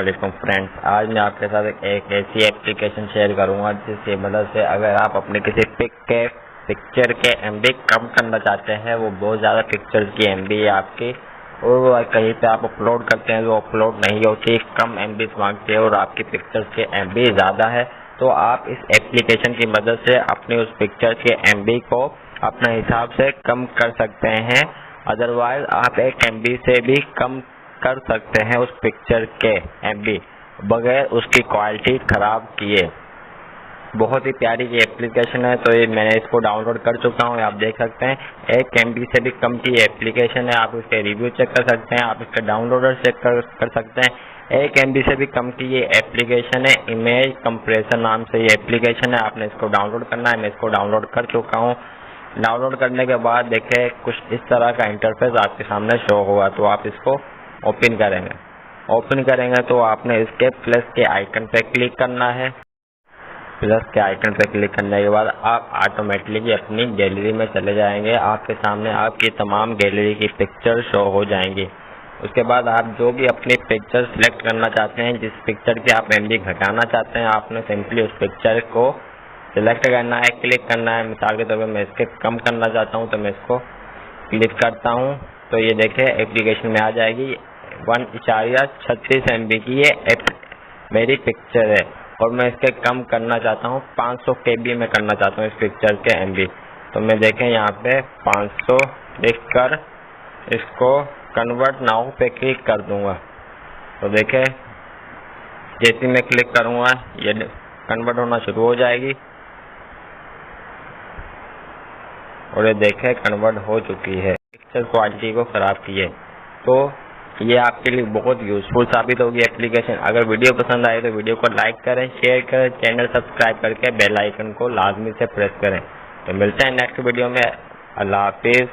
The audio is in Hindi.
वालेकुम फ्रेंड्स, आज मैं आपके साथ एक ऐसी एप्लीकेशन शेयर करूंगा जिसकी मदद से अगर आप अपने किसी पिक्चर के एमबी कम करना चाहते हैं, वो बहुत ज़्यादा पिक्चर्स की एमबी है आपकी, और वो कहीं पे आप अपलोड करते हैं तो अपलोड नहीं होती, कम एमबी मांगती है और आपकी पिक्चर्स के एमबी ज़्यादा है, तो आप इस एप्लीकेशन की मदद से अपनी उस पिक्चर के एमबी को अपने हिसाब से कम कर सकते हैं। अदरवाइज आप एक एमबी से भी कम कर सकते हैं उस पिक्चर के एमबी बगैर उसकी क्वालिटी खराब किए। बहुत ही प्यारी ये एप्लीकेशन है, तो ये मैंने इसको डाउनलोड कर चुका हूँ। आप देख सकते हैं 1 MB से भी कम की एप्लीकेशन है। आप इसके रिव्यू चेक कर सकते हैं, आप इसके डाउनलोडर चेक कर सकते हैं। 1 MB से भी कम की ये एप्लीकेशन है, इमेज कंप्रेसर नाम से ये एप्लीकेशन है। आपने इसको डाउनलोड करना है, मैं इसको डाउनलोड कर चुका हूँ। डाउनलोड करने के बाद देखें कुछ इस तरह का इंटरफेस आपके सामने शो होगा, तो आप इसको ओपन करेंगे तो आपने इसके प्लस के आइकन पे क्लिक करना है। प्लस के आइकन पे क्लिक करने के बाद आप ऑटोमेटिकली अपनी गैलरी में चले जाएंगे। आपके सामने आपकी तमाम गैलरी की पिक्चर शो हो जाएंगी। उसके बाद आप जो भी अपनी पिक्चर सिलेक्ट करना चाहते हैं, जिस पिक्चर की आप एमबी घटाना चाहते हैं, आपने सिंपली उस पिक्चर को सिलेक्ट करना है, क्लिक करना है। मिसाल के तौर पर मैं इसके कम करना चाहता हूँ तो मैं इसको क्लिक करता हूँ, तो ये देखें एप्लीकेशन में आ जाएगी। 1.36 MB की ये मेरी पिक्चर है और मैं इसके कम करना चाहता हूँ, 500 KB में करना चाहता हूँ इस पिक्चर के MB। तो मैं देखें यहाँ पे 500 लिख कर इसको कन्वर्ट नाउ पे क्लिक कर दूंगा। तो देखें जैसे मैं क्लिक करूँगा ये कन्वर्ट होना शुरू हो जाएगी और ये देखें कन्वर्ट हो चुकी है। पिक्चर क्वालिटी को ख़राब की है, तो ये आपके लिए बहुत यूज़फुल साबित होगी एप्लीकेशन। अगर वीडियो पसंद आए तो वीडियो को लाइक करें, शेयर करें, चैनल सब्सक्राइब करके बेल आइकन को लाजमी से प्रेस करें। तो मिलते हैं नेक्स्ट वीडियो में। अल्लाह हाफिज़।